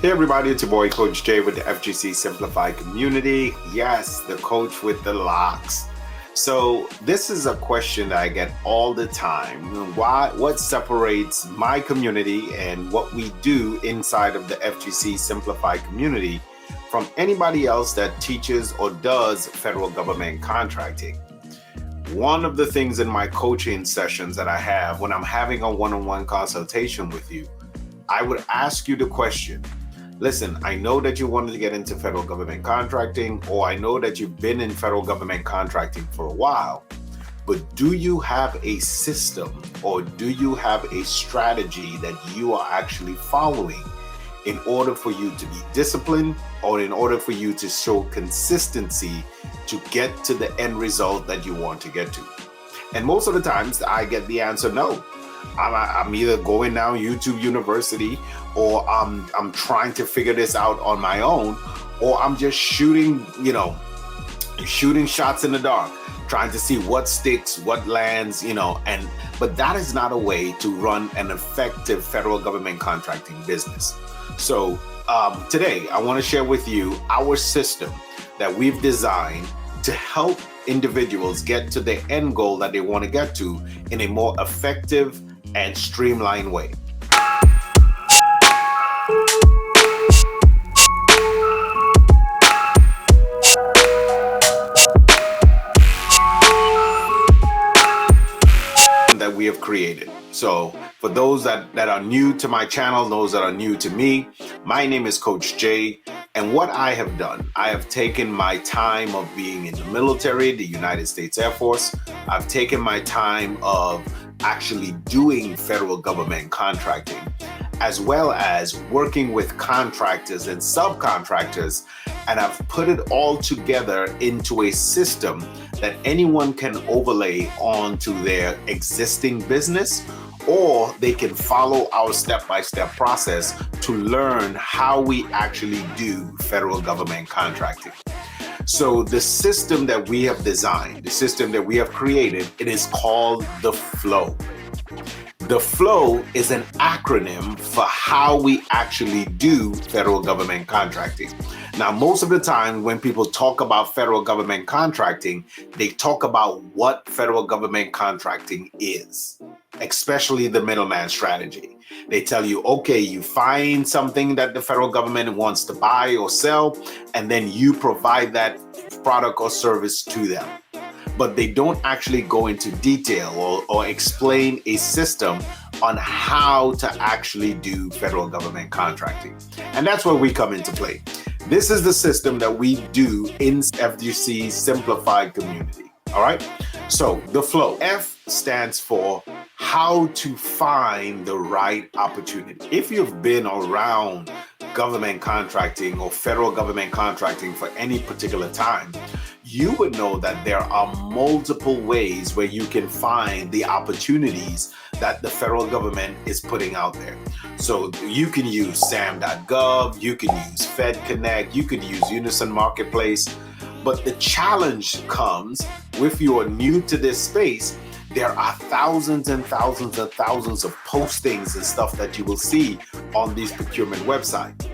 Hey everybody, it's your boy Coach Jay with the FGC Simplified Community. Yes, the coach with the locks. So this is a question that I get all the time. What separates my community and what we do inside of the FGC Simplified Community from anybody else that teaches or does federal government contracting? One of the things in my coaching sessions that I have when I'm having a one-on-one consultation with you, I would ask you the question. Listen, I know that you wanted to get into federal government contracting, or I know that you've been in federal government contracting for a while, but do you have a system or do you have a strategy that you are actually following in order for you to be disciplined or in order for you to show consistency to get to the end result that you want to get to? And most of the times I get the answer no. I'm either going down YouTube University, or I'm trying to figure this out on my own, or I'm just shooting shots in the dark, trying to see what sticks, what lands, but that is not a way to run an effective federal government contracting business. So today I want to share with you our system that we've designed to help individuals get to the end goal that they want to get to in a more effective and streamlined way. That we have created. So for those that are new to my channel, those that are new to me, my name is Coach Jay. And what I have done, I have taken my time of being in the military, the United States Air Force. I've taken my time of actually doing federal government contracting, as well as working with contractors and subcontractors. And I've put it all together into a system that anyone can overlay onto their existing business, or they can follow our step-by-step process to learn how we actually do federal government contracting. So the system that we have designed, the system that we have created, it is called the FLOW. The FLOW is an acronym for how we actually do federal government contracting. Now, most of the time when people talk about federal government contracting, they talk about what federal government contracting is, especially the middleman strategy. They tell you, okay, you find something that the federal government wants to buy or sell, and then you provide that product or service to them. But they don't actually go into detail or explain a system on how to actually do federal government contracting. And that's where we come into play. This is the system that we do in FGC Simplified Community. All right. So the FLOW. F stands for how to find the right opportunity. If you've been around government contracting or federal government contracting for any particular time, you would know that there are multiple ways where you can find the opportunities that the federal government is putting out there. So you can use SAM.gov, you can use FedConnect, you could use Unison Marketplace. But the challenge comes if you are new to this space. There are thousands and thousands and thousands of postings and stuff that you will see on these procurement websites.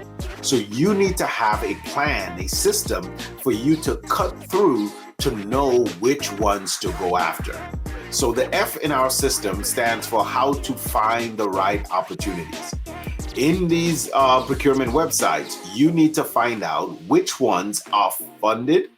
So you need to have a plan, a system for you to cut through to know which ones to go after. So the F in our system stands for how to find the right opportunities. In these procurement websites, you need to find out which ones are funded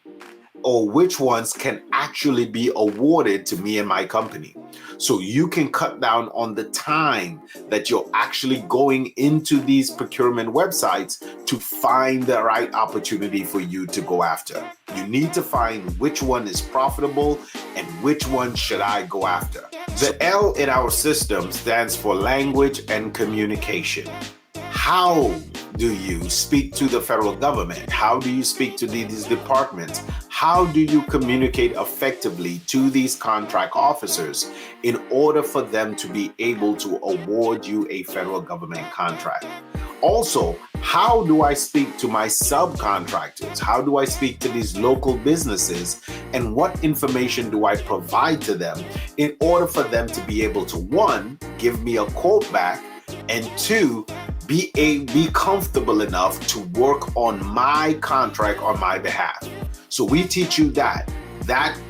or which ones can actually be awarded to me and my company. So you can cut down on the time that you're actually going into these procurement websites to find the right opportunity for you to go after. You need to find which one is profitable and which one should I go after. The L in our system stands for language and communication. How do you speak to the federal government? How do you speak to these departments? How do you communicate effectively to these contract officers in order for them to be able to award you a federal government contract? Also, how do I speak to my subcontractors? How do I speak to these local businesses? And what information do I provide to them in order for them to be able to, one, give me a quote back, and two, be comfortable enough to work on my contract on my behalf. So we teach you that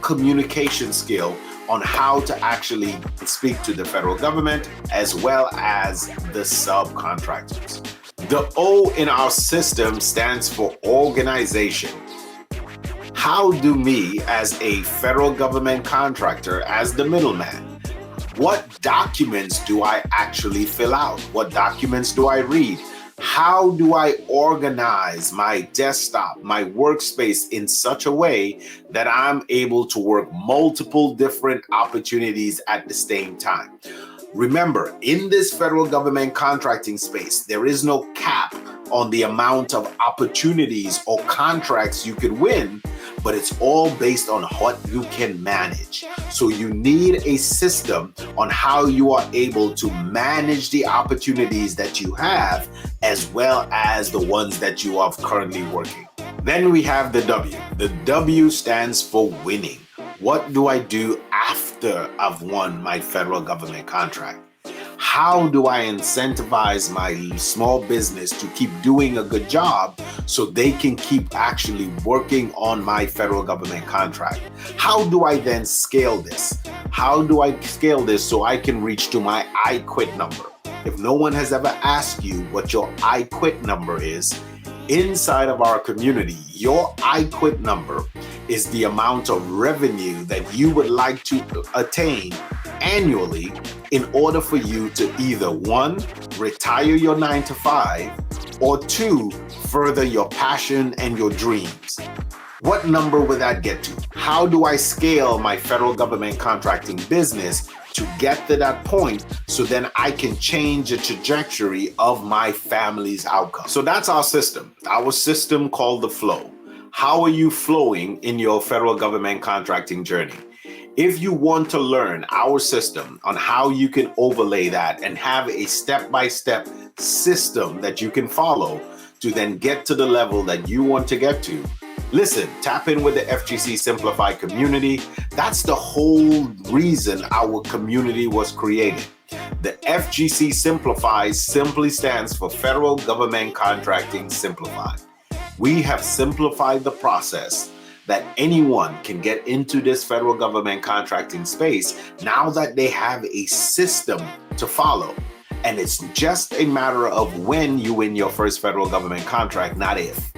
communication skill on how to actually speak to the federal government as well as the subcontractors. The O in our system stands for organization. How do me as a federal government contractor, as the middleman, what documents do I actually fill out? What documents do I read? How do I organize my desktop, my workspace in such a way that I'm able to work multiple different opportunities at the same time? Remember, in this federal government contracting space, there is no cap on the amount of opportunities or contracts you could win, but it's all based on what you can manage. So you need a system on how you are able to manage the opportunities that you have as well as the ones that you are currently working. Then we have the W. The W stands for winning. What do I do after I've won my federal government contract? How do I incentivize my small business to keep doing a good job so they can keep actually working on my federal government contract? How do I then scale this? How do I scale this so I can reach to my I quit number? If no one has ever asked you what your I quit number is, inside of our community, your I quit number is the amount of revenue that you would like to attain annually in order for you to either 1, retire your 9-to-5, or 2, further your passion and your dreams. What number would that get to? How do I scale my federal government contracting business to get to that point so then I can change the trajectory of my family's outcome? So that's our system called the flow. How are you flowing in your federal government contracting journey? If you want to learn our system on how you can overlay that and have a step-by-step system that you can follow to then get to the level that you want to get to, listen, tap in with the FGC Simplified community. That's the whole reason our community was created. The FGC Simplified simply stands for Federal Government Contracting Simplified. We have simplified the process that anyone can get into this federal government contracting space now that they have a system to follow. And it's just a matter of when you win your first federal government contract, not if.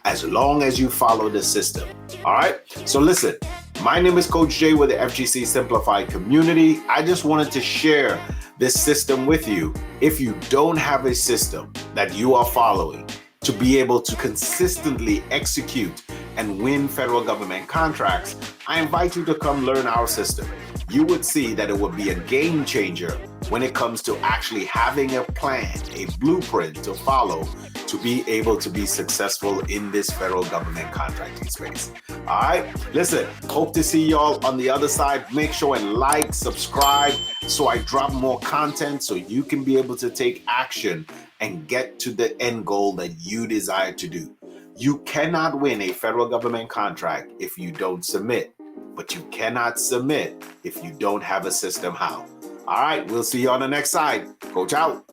As long as you follow the system. All right? So listen, my name is Coach Jay with the FGC Simplified community. I just wanted to share this system with you. If you don't have a system that you are following to be able to consistently execute and win federal government contracts, I invite you to come learn our system. You would see that it would be a game changer when it comes to actually having a plan, a blueprint to follow to be able to be successful in this federal government contracting space. All right, listen, hope to see y'all on the other side. Make sure and like, subscribe so I drop more content so you can be able to take action and get to the end goal that you desire to do. You cannot win a federal government contract if you don't submit, but you cannot submit if you don't have a system how. All right, we'll see you on the next side. Coach out.